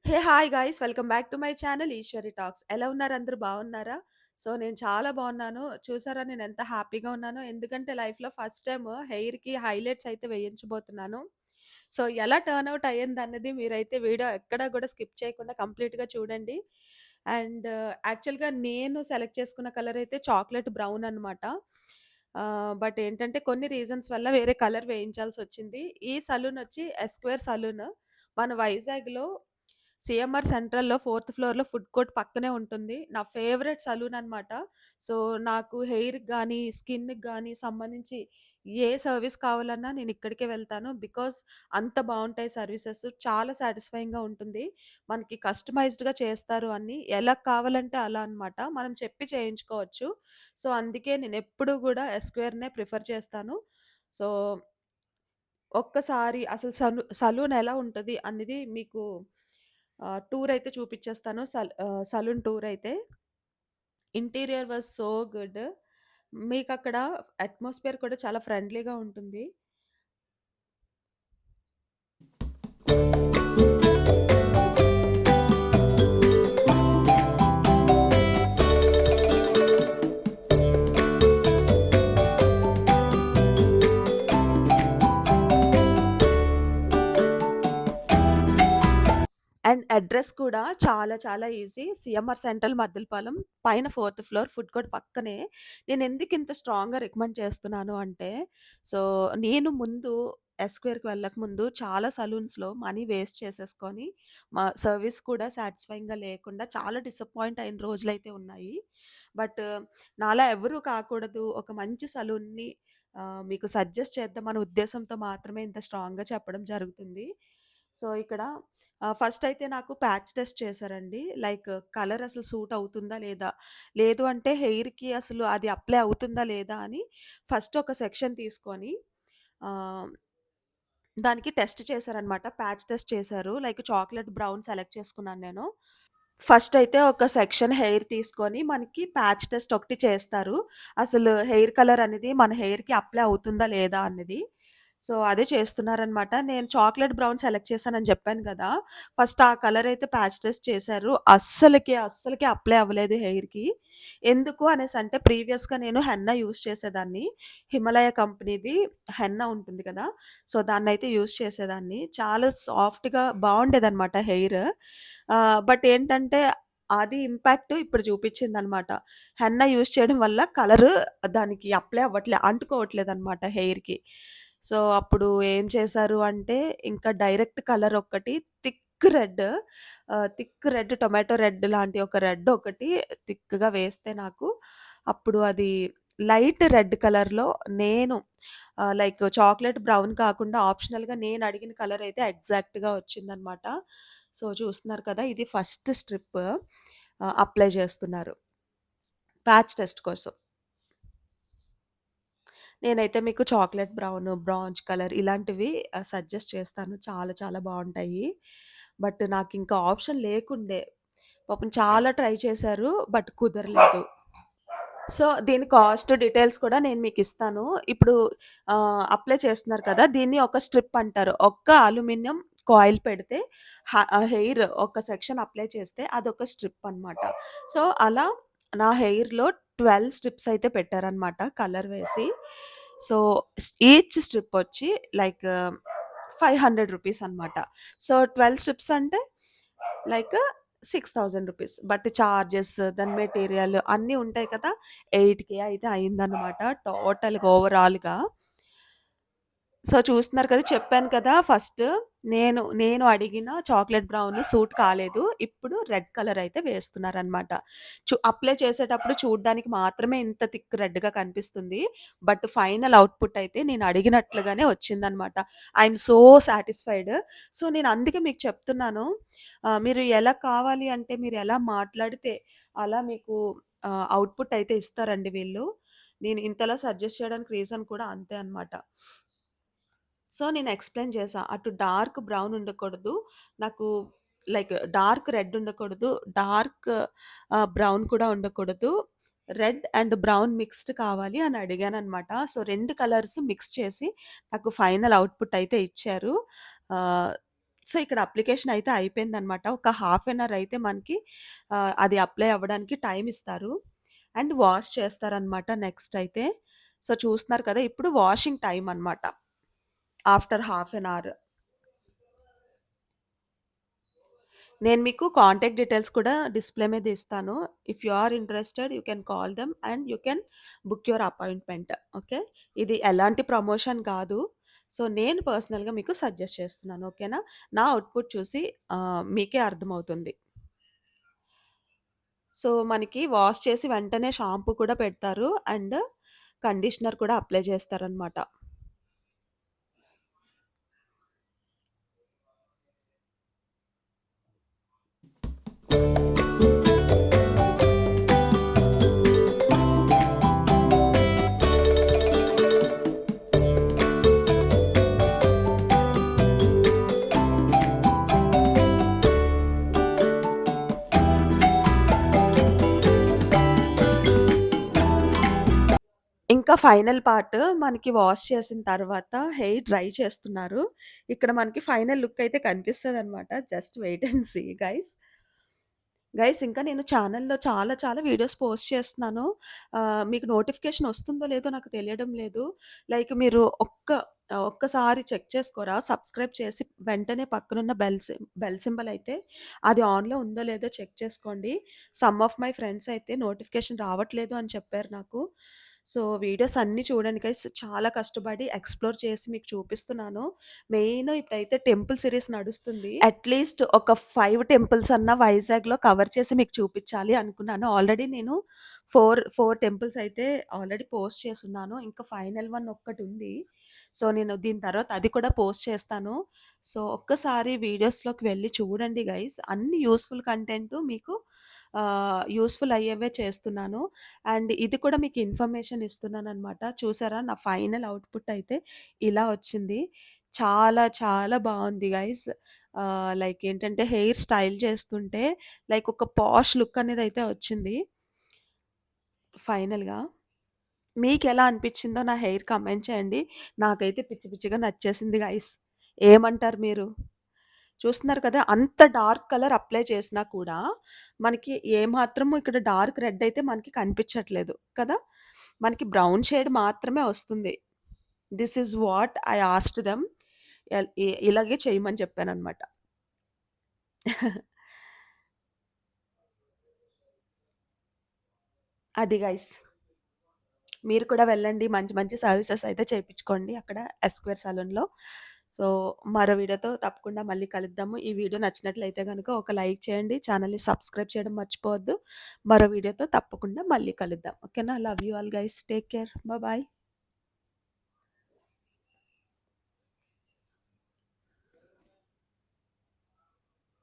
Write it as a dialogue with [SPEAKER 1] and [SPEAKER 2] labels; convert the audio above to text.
[SPEAKER 1] Hi guys welcome back to my channel Eshwari talks. ఎలా ఉన్నారు? అందరూ బాగున్నారా? సో నేను చాలా బాగున్నాను. చూసారా నేను ఎంత హ్యాపీగా ఉన్నానో? ఎందుకంటే లైఫ్‌లో ఫస్ట్ టైమ్ హెయిర్‌కి హైలైట్స్ అయితే వేయించబోతున్నాను. సో ఎలా టర్న్ అవుట్ అయ్యిందన్నది మీరైతే వీడియో ఎక్కడ కూడా స్కిప్ చేయకుండా కంప్లీట్‌గా చూడండి. అండ్ యాక్చువల్‌గా నేను సెలెక్ట్ చేసుకున్న కలర్ అయితే చాక్లెట్ బ్రౌన్ అనమాట. బట్ ఏంటంటే కొన్ని రీజన్స్ వల్ల వేరే కలర్ వేయించాల్సొచ్చింది. ఈ సలూన్ వచ్చి ఎస్క్వేర్ సలూన్. మన వైజాగ్‌లో సీఎంఆర్ సెంట్రల్‌లో ఫోర్త్ ఫ్లోర్‌లో ఫుడ్ కోర్ట్ పక్కనే ఉంటుంది. నా ఫేవరెట్ సలూన్ అనమాట. సో, నాకు హెయిర్‌కి గానీ, స్కిన్‌కి గానీ సంబంధించి ఏ సర్విస్ కావాలన్నా నేను ఇక్కడికే వెళ్తాను. బికాజ్ అంత బావుంటాయి సర్వీసెస్. చాలా సాటిస్ఫైయింగ్‌గా ఉంటుంది. మనకి కస్టమైజ్డ్‌గా చేస్తారు అన్నీ. ఎలా కావాలంటే అలా అనమాట. మనం చెప్పి చేయించుకోవచ్చు. సో, అందుకే నేనెప్పుడూ గూడా ఎస్క్వేర్‌నే ప్రిఫర్ చేస్తాను. సో, ఒక్కసారి అసలు సలూన్ ఎలా ఉంటది అనేది మీకు టూర్ అయితే చూపిచ్చేస్తాను. సలూన్ టూర్ అయితే. Interior was so good. మీకక్కడ అట్మాస్ఫియర్ కూడా చాలా ఫ్రెండ్లీగా ఉంటుంది. అండ్ అడ్రెస్ కూడా చాలా చాలా ఈజీ. సీఎంఆర్ సెంట్రల్ మద్దిలపాలెం పైన ఫోర్త్ ఫ్లోర్ ఫుడ్ కోర్ట్ పక్కనే. నేనెందుకింత స్ట్రాంగ్‌గా రికమెండ్ చేస్తున్నాను అంటే, సో, నేను ముందు ఎస్‌క్వేర్‌కి వెళ్ళకముందు చాలా సలూన్స్‌లో మనీ వేస్ట్ చేసేసుకొని, మా సర్విస్ కూడా సాటిస్ఫైయింగ్‌గా లేకుండా చాలా డిసప్పాయింట్ అయిన రోజులైతే ఉన్నాయి. బట్ నాలా ఎవరు కాకూడదు. ఒక మంచి సలూన్‌ని మీకు సజెస్ట్ చేద్దామనే ఉద్దేశంతో మాత్రమే ఇంత స్ట్రాంగ్‌గా చెప్పడం జరుగుతుంది. సో, ఇక్కడ ఫస్ట్ అయితే నాకు ప్యాచ్ టెస్ట్ చేశారండి. లైక్ కలర్ అసలు సూట్ అవుతుందా లేదా? లేదు అంటే హెయిర్‌కి అసలు అది అప్లై అవుతుందా లేదా అని ఫస్ట్ ఒక సెక్షన్ తీసుకొని ఆహ్, దానికి టెస్ట్ చేశారనమాట. ప్యాచ్ టెస్ట్ చేశారు. లైక్ చాక్లేట్ బ్రౌన్ సెలెక్ట్ చేసుకున్నాను నేను. ఫస్ట్ అయితే ఒక సెక్షన్ హెయిర్ తీసుకొని మనకి ప్యాచ్ టెస్ట్ ఒకటి చేస్తారు. అసలు హెయిర్ కలర్ అనేది మన హెయిర్‌కి అప్లై అవుతుందా లేదా అన్నది. సో, అదే చేస్తున్నారనమాట. నేను చాక్లేట్ బ్రౌన్ సెలెక్ట్ చేశానని చెప్పాను కదా! ఫస్ట్ ఆ కలర్ అయితే ప్యాచ్ టెస్ట్ చేశారు. అస్సలకి అప్లై అవ్వలేదు హెయిర్‌కి. ఎందుకు అనేసంటే ప్రీవియస్‌గా నేను హెన్నా యూజ్ చేసేదాన్ని. హిమాలయ కంపెనీది హెన్నా ఉంటుంది కదా! సో, దాన్నయితే యూజ్ చేసేదాన్ని. చాలా సాఫ్ట్‌గా బావుండేదనమాట హెయిర్. బట్ ఏంటంటే అది ఇంపాక్ట్ ఇప్పుడు చూపించిందనమాట. హెన్నా యూజ్ చేయడం వల్ల కలరు దానికి అప్లై అంటుకోవట్లేదనమాట హెయిర్‌కి. సో, అప్పుడు ఏం చేశారు అంటే ఇంకా డైరెక్ట్ కలర్ ఒకటి థిక్ రెడ్ టొమాటో రెడ్ లాంటి ఒక రెడ్ ఒకటి థిక్‌గా వేస్తే నాకు అప్పుడు అది లైట్ రెడ్ కలర్‌లో నేను లైక్ చాక్లేట్ బ్రౌన్ కాకుండా ఆప్షనల్‌గా నేను అడిగిన కలర్ అయితే ఎగ్జాక్ట్‌గా వచ్చిందనమాట. సో, చూస్తున్నారు కదా! ఇది ఫస్ట్ స్ట్రిప్ అప్లై చేస్తున్నారు. ప్యాచ్ టెస్ట్ కోసం. నేనైతే మీకు చాక్లేట్ బ్రౌన్, బ్రాంజ్ కలర్ ఇలాంటివి సజెస్ట్ చేస్తాను. చాలా చాలా బావుంటాయి. బట్ నాకింకా ఆప్షన్ లేకుండే. పాపం చాలా ట్రై చేశారు. బట్ కుదరలేదు. సో, దీని కాస్ట్ డీటెయిల్స్ కూడా నేను మీకిస్తాను. ఇప్పుడు అప్లై చేస్తున్నారు కదా! దీన్ని ఒక స్ట్రిప్ అంటారు. ఒక్క అల్యూమినియం కాయిల్ పెడితే హెయిర్ ఒక సెక్షన్ అప్లై చేస్తే అదొక స్ట్రిప్ అనమాట. సో, అలా నా హెయిర్‌లో 12 స్ట్రిప్స్ అయితే పెట్టారనమాట కలర్ వేసి. సో, ఈచ్ స్ట్రిప్ వచ్చి లైక్ రూ. 500 అనమాట. సో, 12 స్ట్రిప్స్ అంటే లైక్ రూ. 6,000 బట్ చార్జెస్, దాని మెటీరియల్ అన్నీ ఉంటాయి కదా! 8,000 అయితే అయిందనమాట టోటల్‌గా ఓవరాల్‌గా. సో, చూస్తున్నారు కదా! చెప్పాను కదా! ఫస్ట్ నేను అడిగిన చాక్లేట్ బ్రౌన్ సూట్ కాలేదు. ఇప్పుడు రెడ్ కలర్ అయితే వేస్తున్నారనమాట. అప్లై చేసేటప్పుడు చూడ్డానికి మాత్రమే ఇంత థిక్ రెడ్‌గా కనిపిస్తుంది. బట్ ఫైనల్ అవుట్‌పుట్ అయితే నేను అడిగినట్లుగానే వచ్చిందనమాట. I am so satisfied. So, నేను అందుకే మీకు చెప్తున్నాను. మీరు ఎలా కావాలి అంటే మీరు ఎలా మాట్లాడితే అలా మీకు అవుట్‌పుట్ అయితే ఇస్తారండి వీళ్ళు. నేను ఇంతలా సజెస్ట్ చేయడానికి రీజన్ కూడా అంతే అనమాట. సో, నేను ఎక్స్‌ప్లెయిన్ చేశా. అటు డార్క్ బ్రౌన్ ఉండకూడదు. నాకు లైక్ డార్క్ రెడ్ ఉండకూడదు. డార్క్ బ్రౌన్ కూడా ఉండకూడదు. రెడ్ అండ్ బ్రౌన్ మిక్స్డ్ కావాలి అని అడిగాననమాట. సో, 2 కలర్స్ మిక్స్ చేసి నాకు ఫైనల్ అవుట్‌పుట్ అయితే ఇచ్చారు. ఆహ్, సో, ఇక్కడ అప్లికేషన్ అయితే అయిపోయిందనమాట. ఒక హాఫ్ ఎన్ అవర్ అయితే మనకి అది అప్లై అవ్వడానికి టైమ్ ఇస్తారు. అండ్ వాష్ చేస్తారనమాట నెక్స్ట్ అయితే. సో, చూస్తున్నారు కదా! ఇప్పుడు వాషింగ్ టైమ్ అనమాట. After half an hour. నేను మీకు కాంటాక్ట్ డీటెయిల్స్ కూడా డిస్‌ప్లే మీద ఇస్తాను. If you are interested you can call them and you can book your appointment. Okay. ఇది ఎలాంటి ప్రమోషన్ కాదు. సో, నేను పర్సనల్‌గా మీకు సజెస్ట్ చేస్తున్నాను. ఓకేనా? నా అవుట్‌పుట్ చూసి మీకే అర్థమవుతుంది. సో, మనకి వాష్ చేసి వెంటనే షాంపూ కూడా పెడతారు. అండ్ కండిషనర్ కూడా అప్లై చేస్తారనమాట. ఇంకా ఫైనల్ పార్ట్ మనకి వాష్ చేసిన తర్వాత హెయిర్ డ్రై చేస్తున్నారు. ఇక్కడ మనకి ఫైనల్ లుక్ అయితే కనిపిస్తదనమాట. Just wait and see guys. Guys ఇంకా నేను ఛానెల్‌లో చాలా చాలా వీడియోస్ పోస్ట్ చేస్తున్నాను. మీకు నోటిఫికేషన్ వస్తుందో లేదో నాకు తెలియడం లేదు. లైక్ మీరు ఒక్కసారి చెక్ చేసుకోరా? సబ్స్క్రైబ్ చేసి వెంటనే పక్కనున్న బెల్ సింబల్ అయితే అది ఆన్‌లో ఉందో లేదో చెక్ చేసుకోండి. సమ్ ఆఫ్ మై ఫ్రెండ్స్ అయితే నోటిఫికేషన్ రావట్లేదు అని చెప్పారు నాకు. సో, వీడియోస్ అన్నీ చూడండి గైస్. చాలా కష్టపడి ఎక్స్‌ప్లోర్ చేసి మీకు చూపిస్తున్నాను. మెయిన్ ఇప్పుడైతే టెంపుల్ సీరీస్ నడుస్తుంది. అట్‌లీస్ట్ ఒక 5 టెంపుల్స్ అన్నా వైజాగ్‌లో కవర్ చేసి మీకు చూపిచ్చాలి అనుకున్నాను. ఆల్రెడీ నేను 4 టెంపుల్స్ అయితే ఆల్రెడీ పోస్ట్ చేసున్నాను. ఇంకా ఫైనల్ వన్ ఒక్కటుంది. సో, నేను దీని తర్వాత అది కూడా పోస్ట్ చేస్తాను. సో, ఒక్కసారి వీడియోస్‌లోకి వెళ్లి చూడండి గైస్. అన్ని యూజ్‌ఫుల్ కంటెంట్ మీకు యూజ్‌ఫుల్ అయ్యేవే చేస్తున్నాను. అండ్ ఇది కూడా మీకు ఇన్ఫర్మేషన్ ఇస్తున్నాననమాట. చూసారా నా ఫైనల్ అవుట్‌పుట్ అయితే ఇలా వచ్చింది. చాలా చాలా బావుంది గైస్. లైక్ ఏంటంటే హెయిర్ స్టైల్ చేస్తుంటే లైక్ ఒక పాష్ లుక్ అనేదైతే వచ్చింది ఫైనల్‌గా. మీకెలా అనిపిచ్చిందో నా హెయిర్ కామెంట్ చేయండి. నాకైతే పిచ్చి పిచ్చిగా నచ్చేసింది గైస్. ఏమంటారు మీరు? చూస్తున్నారు కదా! అంత డార్క్ కలర్ అప్లై చేసినా కూడా మనకి ఏమాత్రము ఇక్కడ డార్క్ రెడ్ అయితే మనకి కనిపించట్లేదు కదా! మనకి బ్రౌన్ షేడ్ మాత్రమే వస్తుంది. This is what I asked them. ఇలాగే చేయమని చెప్పాననమాట. అది గైస్. మీరు కూడా వెళ్ళండి. మంచి మంచి సర్వీసెస్ అయితే చేపించుకోండి అక్కడ ఎస్‌క్వేర్ సలూన్‌లో. సో, మరో వీడియోతో తప్పకుండా మళ్ళీ కలుద్దాము. ఈ వీడియో నచ్చినట్లయితే గనుక ఒక లైక్ చేయండి. ఛానెల్‌ని సబ్స్క్రైబ్ చేయడం మర్చిపోవద్దు. మరో వీడియోతో తప్పకుండా మళ్ళీ కలుద్దాం. ఓకేనా? Love you all guys. Take care. Bye.